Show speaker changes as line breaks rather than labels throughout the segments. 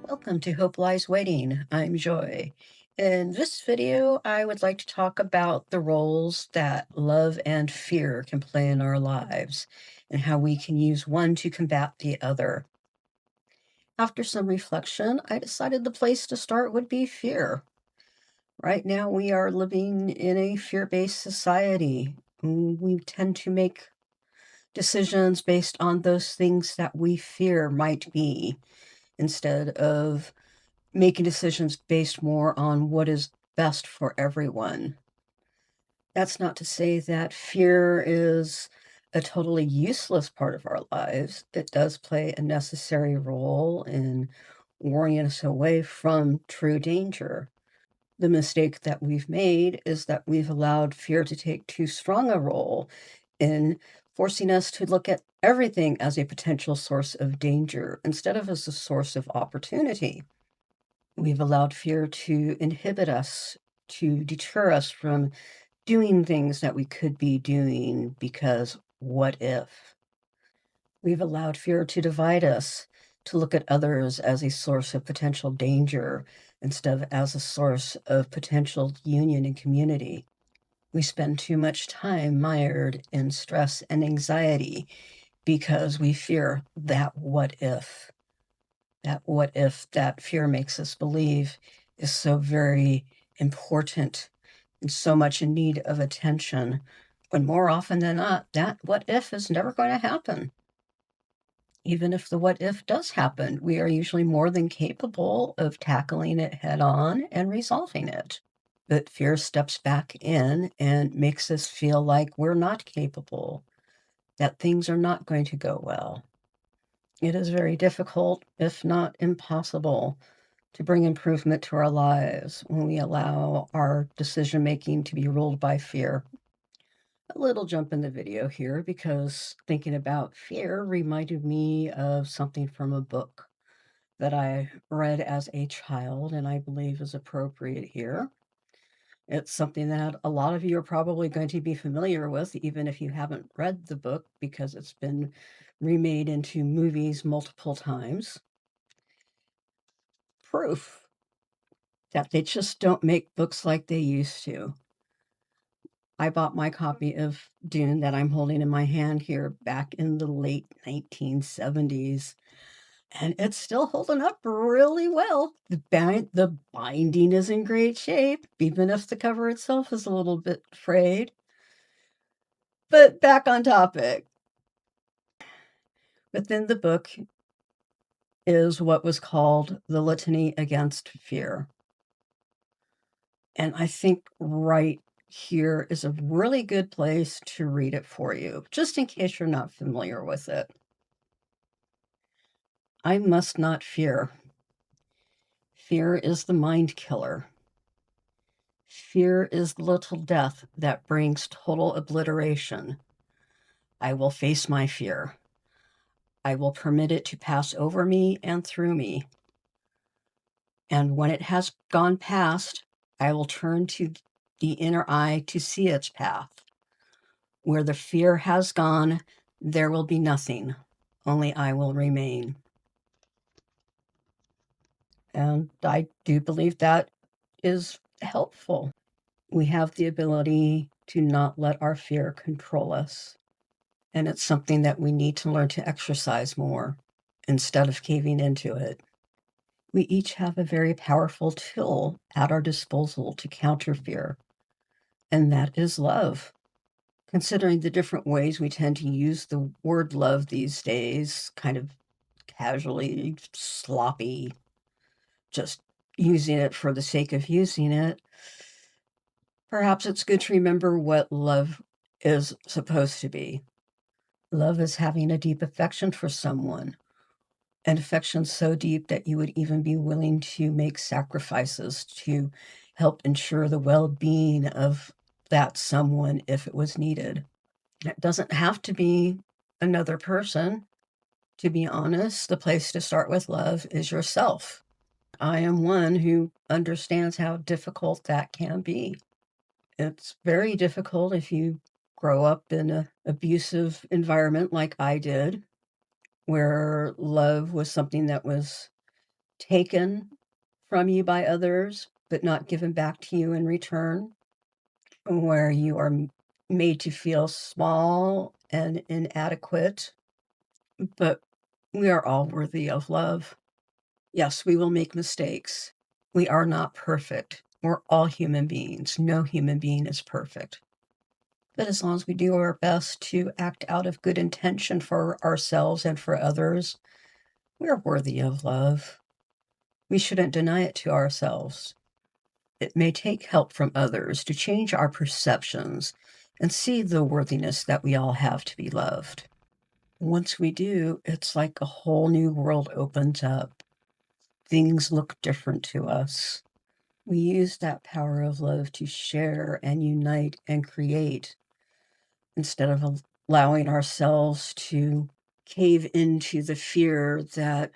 Welcome to Hope Lies Waiting. I'm Joy. In this video, I would like to talk about the roles that love and fear can play in our lives and how we can use one to combat the other. After some reflection, I decided the place to start would be fear. Right now, we are living in a fear-based society. We tend to make decisions based on those things that we fear might be instead of making decisions based more on what is best for everyone. That's not to say that fear is a totally useless part of our lives. It does play a necessary role in warning us away from true danger. The mistake that we've made is that we've allowed fear to take too strong a role in forcing us to look at everything as a potential source of danger instead of as a source of opportunity. We've allowed fear to inhibit us, to deter us from doing things that we could be doing because what if? We've allowed fear to divide us, to look at others as a source of potential danger instead of as a source of potential union and community. We spend too much time mired in stress and anxiety because we fear that what if. That what if that fear makes us believe is so very important and so much in need of attention, when more often than not, that what if is never going to happen. Even if the what if does happen, we are usually more than capable of tackling it head on and resolving it. But fear steps back in and makes us feel like we're not capable, that things are not going to go well. It is very difficult, if not impossible, to bring improvement to our lives when we allow our decision making to be ruled by fear. A little jump in the video here because thinking about fear reminded me of something from a book that I read as a child and I believe is appropriate here. It's something that a lot of you are probably going to be familiar with, even if you haven't read the book, because it's been remade into movies multiple times. Proof that they just don't make books like they used to. I bought my copy of Dune that I'm holding in my hand here back in the late 1970s, and it's still holding up really well. The binding is in great shape, even if the cover itself is a little bit frayed. But back on topic. Within the book is what was called the Litany Against Fear. And I think right here is a really good place to read it for you, just in case you're not familiar with it. I must not fear. Fear is the mind killer. Fear is the little death that brings total obliteration. I will face my fear. I will permit it to pass over me and through me. And when it has gone past, I will turn to the inner eye to see its path. Where the fear has gone, there will be nothing. Only I will remain. And I do believe that is helpful. We have the ability to not let our fear control us. And it's something that we need to learn to exercise more instead of caving into it. We each have a very powerful tool at our disposal to counter fear, and that is love. Considering the different ways we tend to use the word love these days, kind of casually, sloppy, just using it for the sake of using it, perhaps it's good to remember what love is supposed to be. Love is having a deep affection for someone, an affection so deep that you would even be willing to make sacrifices to help ensure the well-being of that someone if it was needed. It doesn't have to be another person. To be honest, the place to start with love is yourself. I am one who understands how difficult that can be. It's very difficult if you grow up in an abusive environment like I did, where love was something that was taken from you by others, but not given back to you in return, where you are made to feel small and inadequate, but we are all worthy of love. Yes, we will make mistakes. We are not perfect. We're all human beings. No human being is perfect. But as long as we do our best to act out of good intention for ourselves and for others, we are worthy of love. We shouldn't deny it to ourselves. It may take help from others to change our perceptions and see the worthiness that we all have to be loved. Once we do, it's like a whole new world opens up. Things look different to us. We use that power of love to share and unite and create instead of allowing ourselves to cave into the fear that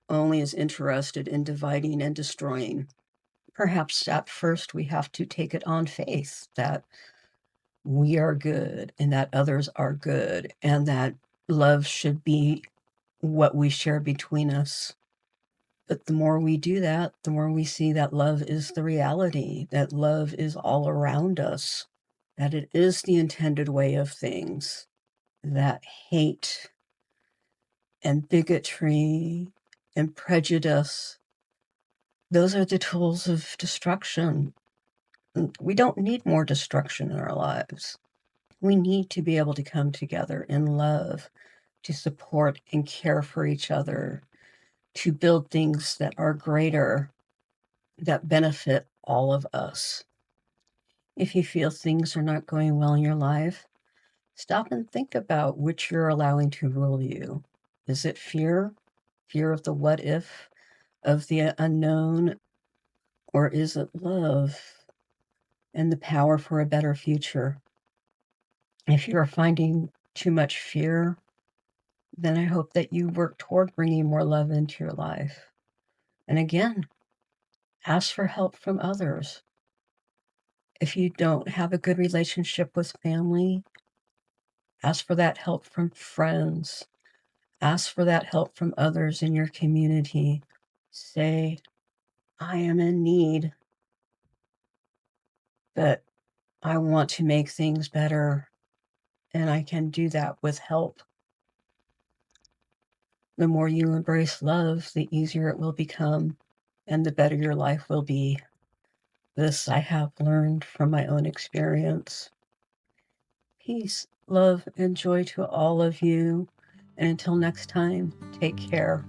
only is interested in dividing and destroying. Perhaps at first we have to take it on faith that we are good and that others are good and that love should be what we share between us. But the more we do that, the more we see that love is the reality, that love is all around us, that it is the intended way of things, that hate and bigotry and prejudice, those are the tools of destruction. We don't need more destruction in our lives. We need to be able to come together in love, to support and care for each other, to build things that are greater, that benefit all of us. If you feel things are not going well in your life, stop and think about which you're allowing to rule you. Is it fear? Fear of the what if, of the unknown? Or is it love and the power for a better future? If you're finding too much fear, then I hope that you work toward bringing more love into your life. And again, ask for help from others. If you don't have a good relationship with family, ask for that help from friends. Ask for that help from others in your community. Say, I am in need, but I want to make things better, and I can do that with help. The more you embrace love, the easier it will become, and the better your life will be. This I have learned from my own experience. Peace, love, and joy to all of you. And until next time, take care.